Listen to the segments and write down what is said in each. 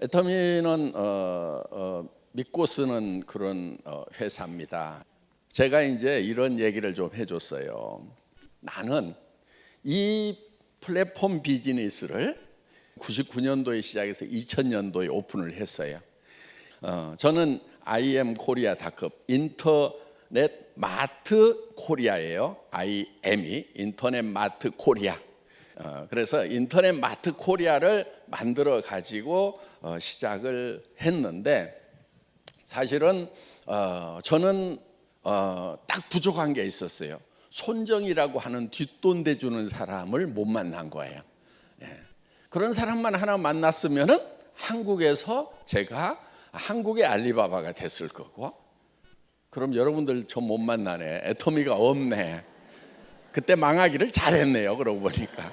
애터미는 믿고 쓰는 그런 회사입니다. 제가 이제 이런 얘기를 좀 해줬어요. 나는 이 플랫폼 비즈니스를 99년도에 시작해서 2000년도에 오픈을 했어요. 저는 IM코리아닷컴 인터넷 마트 코리아예요. IM이 인터넷 마트 코리아. 그래서 인터넷 마트 코리아를 만들어 가지고 시작을 했는데, 사실은 저는 딱 부족한 게 있었어요. 손정이라고 하는 뒷돈 대주는 사람을 못 만난 거예요. 그런 사람만 하나 만났으면은 한국에서 제가 한국의 알리바바가 됐을 거고, 그럼 여러분들 저 못 만나네, 애터미가 없네, 그때 망하기를 잘했네요. 그러고 보니까.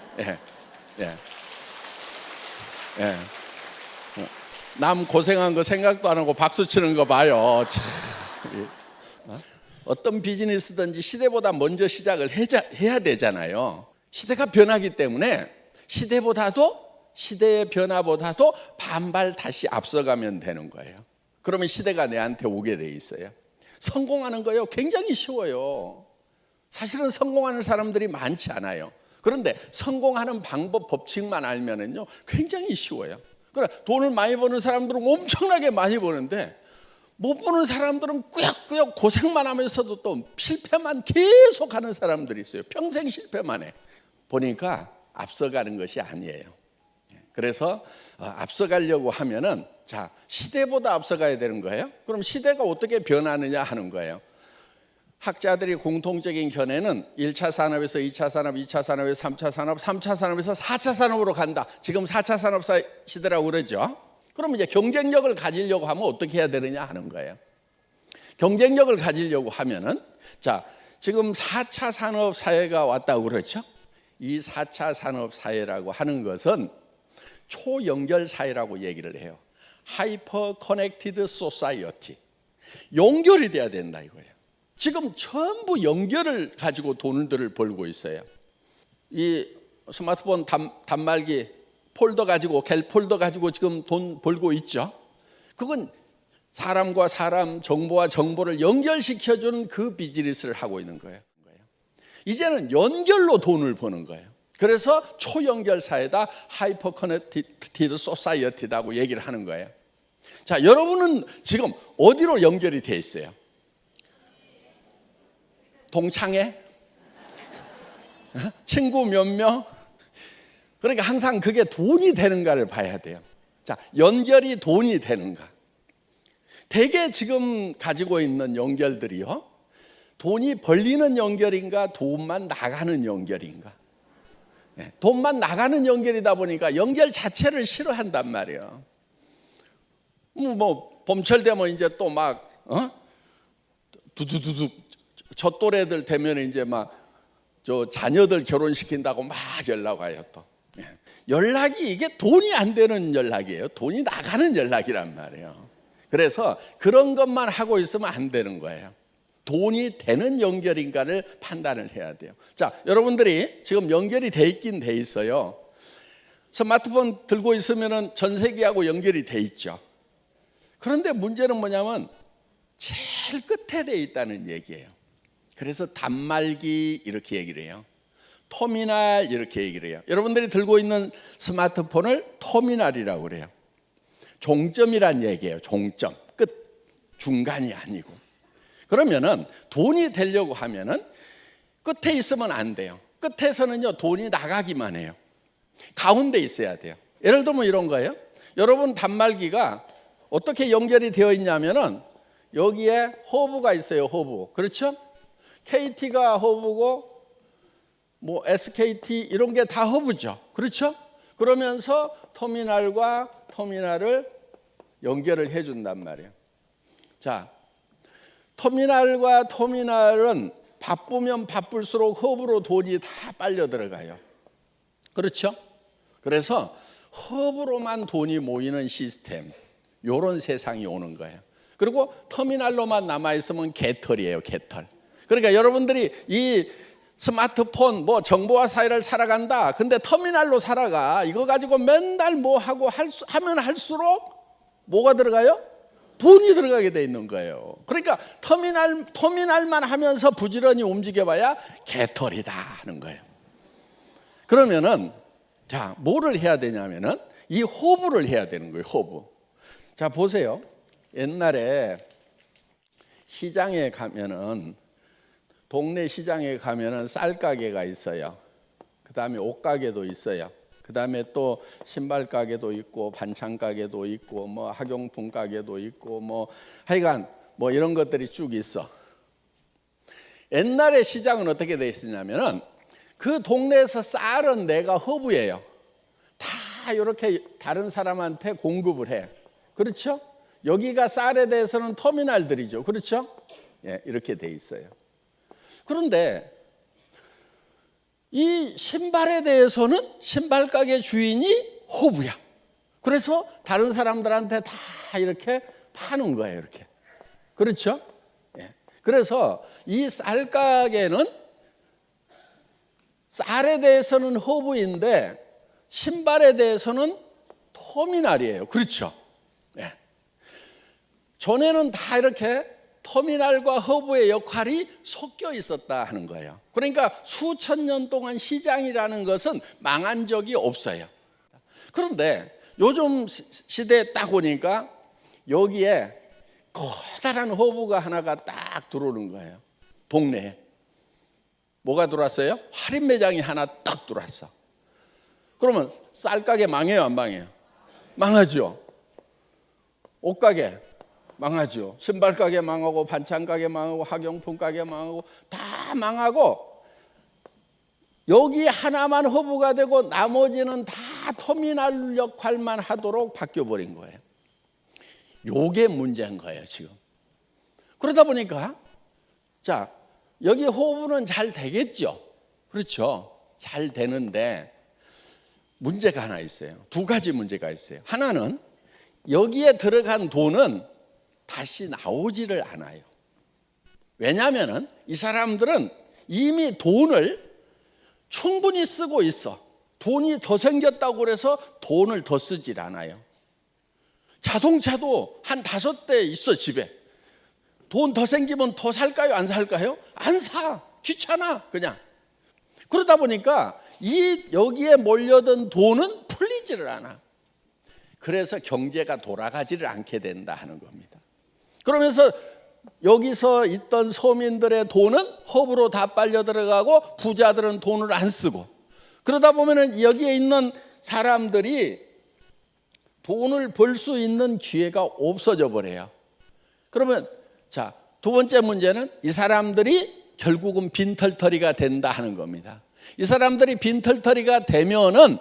남 고생한 거 생각도 안 하고 박수 치는 거 봐요. 참. 어떤 비즈니스든지 시대보다 먼저 시작을 해야 되잖아요. 시대가 변하기 때문에 시대의 변화보다도 반발 다시 앞서가면 되는 거예요. 그러면 시대가 내한테 오게 돼 있어요. 성공하는 거요 굉장히 쉬워요. 사실은 성공하는 사람들이 많지 않아요. 그런데 성공하는 방법, 법칙만 알면은요 굉장히 쉬워요. 그래, 돈을 많이 버는 사람들은 엄청나게 많이 버는데, 못 버는 사람들은 꾸역꾸역 고생만 하면서도 또 실패만 계속하는 사람들이 있어요. 평생 실패만 해. 보니까 앞서가는 것이 아니에요. 그래서 앞서가려고 하면은, 자, 시대보다 앞서가야 되는 거예요. 그럼 시대가 어떻게 변하느냐 하는 거예요. 학자들이 공통적인 견해는 1차 산업에서 2차 산업, 2차 산업에서 3차 산업, 3차 산업에서 4차 산업으로 간다. 지금 4차 산업 시대라고 그러죠. 그럼 이제 경쟁력을 가지려고 하면 어떻게 해야 되느냐 하는 거예요. 경쟁력을 가지려고 하면은, 자, 지금 4차 산업 사회가 왔다고 그러죠. 이 4차 산업 사회라고 하는 것은 초연결 사회라고 얘기를 해요. 하이퍼 커넥티드 소사이어티. 연결이 돼야 된다 이거예요. 지금 전부 연결을 가지고 돈들을 벌고 있어요. 이 스마트폰 단말기 폴더 가지고, 갤 폴더 가지고 지금 돈 벌고 있죠. 그건 사람과 사람, 정보와 정보를 연결시켜주는 그 비즈니스를 하고 있는 거예요. 이제는 연결로 돈을 버는 거예요. 그래서 초연결 사회다, 하이퍼 커넥티드 소사이어티다고 얘기를 하는 거예요. 자, 여러분은 지금 어디로 연결이 돼 있어요? 동창회? 친구 몇 명? 그러니까 항상 그게 돈이 되는가를 봐야 돼요. 자, 연결이 돈이 되는가? 대개 지금 가지고 있는 연결들이요, 돈이 벌리는 연결인가, 돈만 나가는 연결인가? 돈만 나가는 연결이다 보니까 연결 자체를 싫어한단 말이에요. 뭐 봄철 되면 이제 또 막 두두두두 저 또래들 되면 이제 막 저 자녀들 결혼시킨다고 막 연락 와요. 또 연락이 이게 돈이 안 되는 연락이에요. 돈이 나가는 연락이란 말이에요. 그래서 그런 것만 하고 있으면 안 되는 거예요. 돈이 되는 연결인가를 판단을 해야 돼요. 자, 여러분들이 지금 연결이 돼 있긴 돼 있어요. 스마트폰 들고 있으면은 전 세계하고 연결이 돼 있죠. 그런데 문제는 뭐냐면 제일 끝에 돼 있다는 얘기예요. 그래서 단말기 이렇게 얘기를 해요. 터미널 이렇게 얘기를 해요. 여러분들이 들고 있는 스마트폰을 터미널이라고 그래요. 종점이란 얘기예요. 종점, 끝, 중간이 아니고. 그러면은 돈이 되려고 하면은 끝에 있으면 안 돼요. 끝에서는요 돈이 나가기만 해요. 가운데 있어야 돼요. 예를 들면 이런 거예요. 여러분 단말기가 어떻게 연결이 되어 있냐면은 여기에 허브가 있어요. 허브. 그렇죠? KT가 허브고 뭐 SKT 이런 게 다 허브죠. 그렇죠? 그러면서 터미널과 터미널을 연결을 해준단 말이에요. 자, 터미널과 터미널은 바쁘면 바쁠수록 허브로 돈이 다 빨려 들어가요. 그렇죠? 그래서 허브로만 돈이 모이는 시스템, 이런 세상이 오는 거예요. 그리고 터미널로만 남아있으면 개털이에요. 개털. 그러니까 여러분들이 이 스마트폰 뭐 정보화 사회를 살아간다. 근데 터미널로 살아가. 이거 가지고 맨날 뭐 하고 하면 할수록 뭐가 들어가요? 돈이 들어가게 돼 있는 거예요. 그러니까 터미널만 하면서 부지런히 움직여봐야 개털이다 하는 거예요. 그러면은 자, 뭐를 해야 되냐면은 이 호부를 해야 되는 거예요. 호부. 자, 보세요. 옛날에 시장에 가면은, 동네 시장에 가면은 쌀 가게가 있어요. 그 다음에 옷 가게도 있어요. 그 다음에 또 신발 가게도 있고 반찬 가게도 있고 뭐 학용품 가게도 있고 뭐 하여간 뭐 이런 것들이 쭉 있어. 옛날에 시장은 어떻게 돼 있었냐면은 그 동네에서 쌀은 내가 허브예요. 다 이렇게 다른 사람한테 공급을 해. 그렇죠? 여기가 쌀에 대해서는 터미널들이죠. 그렇죠? 예, 이렇게 돼 있어요. 그런데 이 신발에 대해서는 신발 가게 주인이 호부야. 그래서 다른 사람들한테 다 이렇게 파는 거예요. 이렇게. 그렇죠? 예. 그래서 이 쌀 가게는 쌀에 대해서는 허브인데 신발에 대해서는 터미널이에요. 그렇죠? 예. 전에는 다 이렇게 터미널과 허브의 역할이 섞여 있었다 하는 거예요. 그러니까 수천 년 동안 시장이라는 것은 망한 적이 없어요. 그런데 요즘 시대에 딱 오니까 여기에 커다란 허브가 하나가 딱 들어오는 거예요. 동네에. 뭐가 들어왔어요? 할인 매장이 하나 딱 들어왔어. 그러면 쌀가게 망해요, 안 망해요? 망하죠. 옷가게 망하죠. 신발 가게 망하고 반찬 가게 망하고 학용품 가게 망하고 다 망하고 여기 하나만 허브가 되고 나머지는 다 터미널 역할만 하도록 바뀌어 버린 거예요. 요게 문제인 거예요, 지금. 그러다 보니까 자, 여기 허브는 잘 되겠죠. 그렇죠. 잘 되는데 문제가 하나 있어요. 두 가지 문제가 있어요. 하나는 여기에 들어간 돈은 다시 나오지를 않아요. 왜냐하면 이 사람들은 이미 돈을 충분히 쓰고 있어. 돈이 더 생겼다고 그래서 돈을 더 쓰질 않아요. 자동차도 한 5대 있어, 집에. 돈 더 생기면 더 살까요? 안 살까요? 안 사. 귀찮아, 그냥. 그러다 보니까 여기에 몰려든 돈은 풀리지를 않아. 그래서 경제가 돌아가지를 않게 된다 하는 겁니다. 그러면서 여기서 있던 서민들의 돈은 허브로 다 빨려 들어가고 부자들은 돈을 안 쓰고, 그러다 보면은 여기에 있는 사람들이 돈을 벌 수 있는 기회가 없어져 버려요. 그러면 자, 두 번째 문제는 이 사람들이 결국은 빈털터리가 된다 하는 겁니다. 이 사람들이 빈털터리가 되면은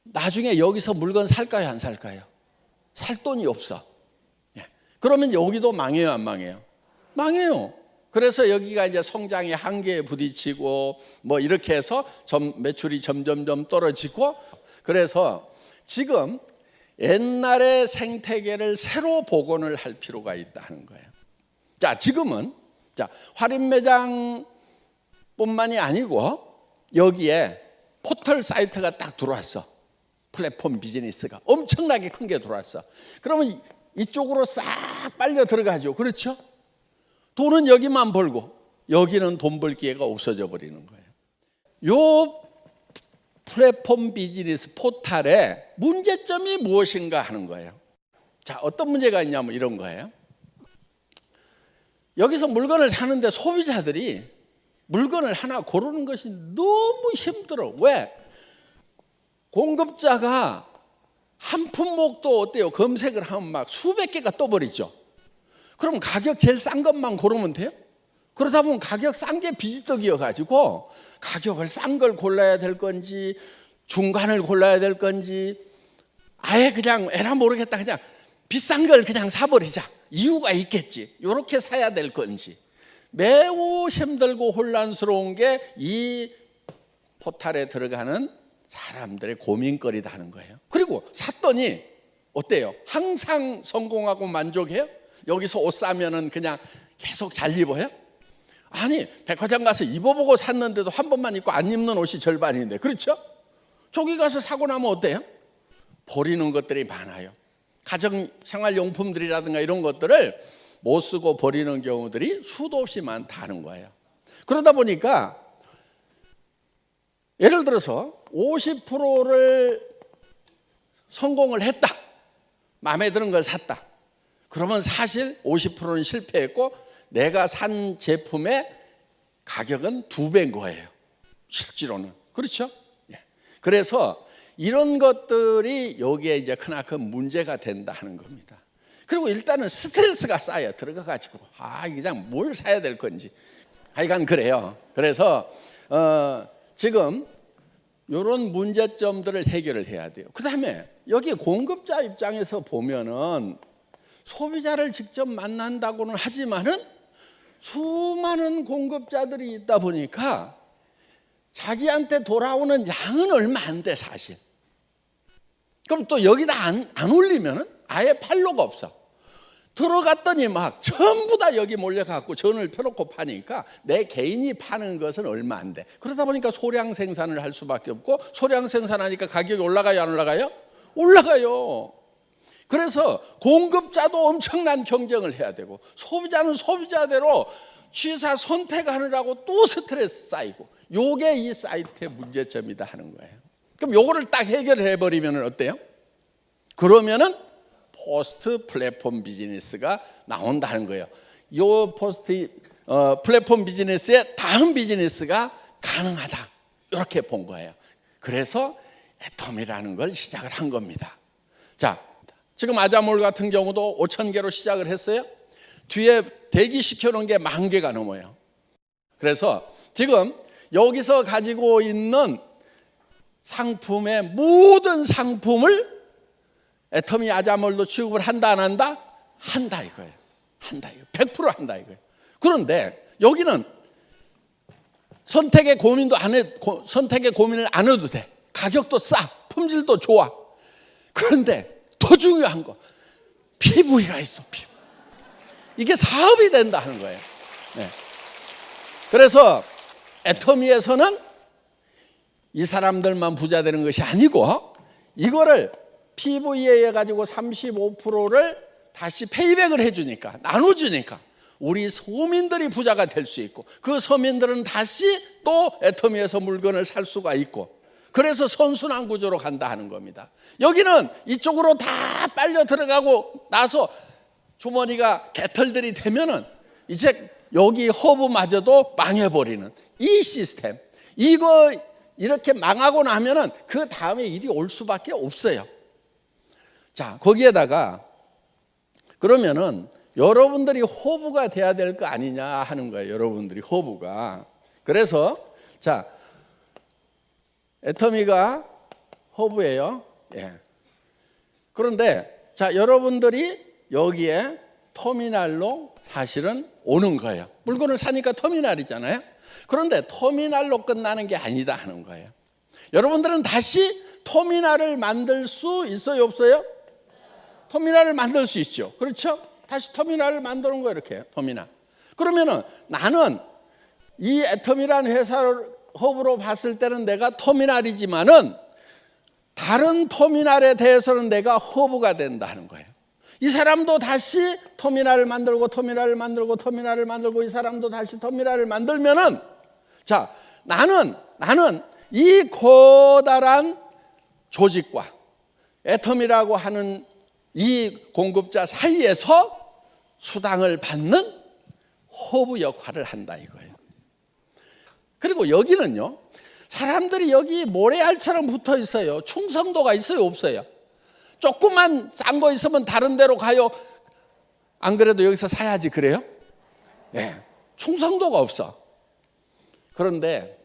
나중에 여기서 물건 살까요, 안 살까요? 살 돈이 없어. 그러면 여기도 망해요, 안 망해요? 망해요. 그래서 여기가 이제 성장의 한계에 부딪히고 뭐 이렇게 해서 매출이 점점점 떨어지고, 그래서 지금 옛날의 생태계를 새로 복원을 할 필요가 있다는 거예요. 자, 지금은 할인 매장뿐만이 아니고 여기에 포털 사이트가 딱 들어왔어. 플랫폼 비즈니스가 엄청나게 큰 게 들어왔어. 그러면 이쪽으로 싹 빨려 들어가죠. 그렇죠? 돈은 여기만 벌고 여기는 돈 벌 기회가 없어져 버리는 거예요. 요 플랫폼 비즈니스 포털의 문제점이 무엇인가 하는 거예요. 자, 어떤 문제가 있냐면 이런 거예요. 여기서 물건을 사는데 소비자들이 물건을 하나 고르는 것이 너무 힘들어. 왜? 공급자가 한 품목도 어때요? 검색을 하면 막 수백 개가 떠버리죠. 그럼 가격 제일 싼 것만 고르면 돼요? 그러다 보면 가격 싼 게 비지떡이어가지고 가격을 싼 걸 골라야 될 건지 중간을 골라야 될 건지 아예 그냥 에라 모르겠다 그냥 비싼 걸 그냥 사버리자. 이유가 있겠지. 이렇게 사야 될 건지 매우 힘들고 혼란스러운 게 이 포털에 들어가는 사람들의 고민거리다 하는 거예요. 그리고 샀더니 어때요? 항상 성공하고 만족해요? 여기서 옷 사면은 그냥 계속 잘 입어요? 아니, 백화점 가서 입어보고 샀는데도 한 번만 입고 안 입는 옷이 절반인데, 그렇죠? 저기 가서 사고 나면 어때요? 버리는 것들이 많아요. 가정 생활용품들이라든가 이런 것들을 못 쓰고 버리는 경우들이 수도 없이 많다는 거예요. 그러다 보니까 예를 들어서 50%를 성공을 했다. 마음에 드는 걸 샀다. 그러면 사실 50%는 실패했고 내가 산 제품의 가격은 2배인 거예요. 실제로는. 그렇죠? 그래서 이런 것들이 여기에 이제 크나큰 문제가 된다 하는 겁니다. 그리고 일단은 스트레스가 쌓여 들어가가지고 그냥 뭘 사야 될 건지 하여간 그래요. 그래서 지금 이런 문제점들을 해결을 해야 돼요. 그 다음에 여기 공급자 입장에서 보면은 소비자를 직접 만난다고는 하지만은 수많은 공급자들이 있다 보니까 자기한테 돌아오는 양은 얼마 안 돼 사실. 그럼 또 여기다 안 올리면은 아예 팔로가 없어. 들어갔더니 막 전부 다 여기 몰려갖고 전을 펴놓고 파니까 내 개인이 파는 것은 얼마 안 돼. 그러다 보니까 소량 생산을 할 수밖에 없고 소량 생산하니까 가격이 올라가요, 안 올라가요? 올라가요. 그래서 공급자도 엄청난 경쟁을 해야 되고 소비자는 소비자대로 취사 선택하느라고 또 스트레스 쌓이고 요게 이 사이트의 문제점이다 하는 거예요. 그럼 요거를 딱 해결해 버리면 어때요? 그러면은 포스트 플랫폼 비즈니스가 나온다는 거예요. 요 포스트 플랫폼 비즈니스의 다음 비즈니스가 가능하다. 이렇게 본 거예요. 그래서 애텀이라는 걸 시작을 한 겁니다. 자, 지금 아자몰 같은 경우도 5,000개로 시작을 했어요. 뒤에 대기시켜 놓은 게 10,000개가 넘어요. 그래서 지금 여기서 가지고 있는 상품의 모든 상품을 애터미 아자몰도 취급을 한다 안 한다? 한다 이거예요. 한다 이거. 100% 한다 이거예요. 그런데 여기는 선택의 고민을 안 해도 돼. 가격도 싸, 품질도 좋아. 그런데 더 중요한 거 PV가 있어. PV. 이게 사업이 된다 하는 거예요. 네. 그래서 애터미에서는 이 사람들만 부자 되는 것이 아니고 이거를 PV에 가지고 35%를 다시 페이백을 해주니까 나눠주니까 우리 서민들이 부자가 될 수 있고 그 서민들은 다시 또 애터미에서 물건을 살 수가 있고 그래서 선순환 구조로 간다 하는 겁니다. 여기는 이쪽으로 다 빨려 들어가고 나서 주머니가 개털들이 되면은 이제 여기 허브마저도 망해버리는 이 시스템. 이거 이렇게 망하고 나면은 그 다음에 일이 올 수밖에 없어요. 자, 거기에다가 그러면은 여러분들이 허브가 돼야 될 거 아니냐 하는 거예요. 여러분들이 허브가. 그래서 자, 애터미가 허브예요. 예. 그런데 자, 여러분들이 여기에 터미널로 사실은 오는 거예요. 물건을 사니까 터미널이잖아요. 그런데 터미널로 끝나는 게 아니다 하는 거예요. 여러분들은 다시 터미널을 만들 수 있어요, 없어요? 터미널을 만들 수 있죠. 그렇죠? 다시 터미널을 만드는 거예요, 이렇게. 터미널. 그러면은 나는 이 애텀이라는 회사를 허브로 봤을 때는 내가 터미널이지만은 다른 터미널에 대해서는 내가 허브가 된다는 거예요. 이 사람도 다시 터미널을 만들고 터미널을 만들고 터미널을 만들고 이 사람도 다시 터미널을 만들면은 자, 나는 이 커다란 조직과 애텀이라고 하는 이 공급자 사이에서 수당을 받는 허브 역할을 한다 이거예요. 그리고 여기는요, 사람들이 여기 모래알처럼 붙어 있어요. 충성도가 있어요, 없어요? 조금만 싼 거 있으면 다른 데로 가요. 안 그래도 여기서 사야지 그래요? 네, 충성도가 없어. 그런데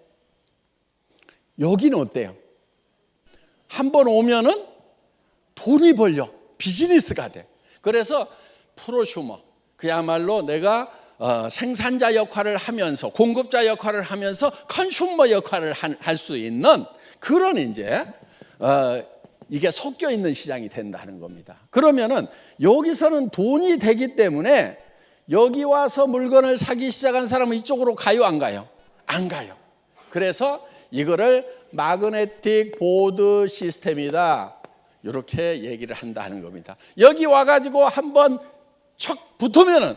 여기는 어때요? 한번 오면은 돈이 벌려. 비즈니스가 돼. 그래서 프로슈머, 그야말로 내가 생산자 역할을 하면서 공급자 역할을 하면서 컨슈머 역할을 할 수 있는 그런 이제 이게 섞여 있는 시장이 된다는 겁니다. 그러면은 여기서는 돈이 되기 때문에 여기 와서 물건을 사기 시작한 사람은 이쪽으로 가요, 안 가요? 안 가요. 그래서 이거를 마그네틱 보드 시스템이다. 이렇게 얘기를 한다는 겁니다. 여기 와가지고 한번 척 붙으면은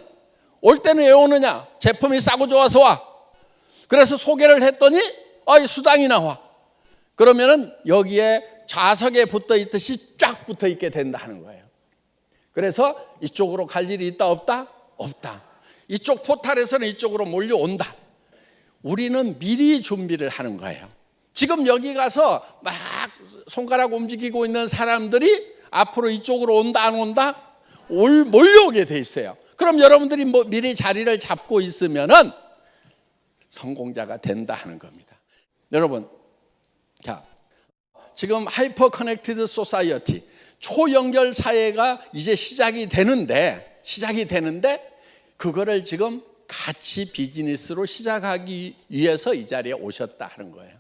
올 때는 왜 오느냐? 제품이 싸고 좋아서 와. 그래서 소개를 했더니 이 수당이 나와. 그러면은 여기에 좌석에 붙어 있듯이 쫙 붙어 있게 된다는 거예요. 그래서 이쪽으로 갈 일이 있다 없다? 없다. 이쪽 포탈에서는 이쪽으로 몰려온다. 우리는 미리 준비를 하는 거예요. 지금 여기 가서 막 손가락 움직이고 있는 사람들이 앞으로 이쪽으로 온다 안 온다? 몰려오게 돼 있어요. 그럼 여러분들이 미리 자리를 잡고 있으면은 성공자가 된다 하는 겁니다. 여러분, 자, 지금 하이퍼 커넥티드 소사이어티, 초연결 사회가 이제 시작이 되는데 그거를 지금 같이 비즈니스로 시작하기 위해서 이 자리에 오셨다 하는 거예요.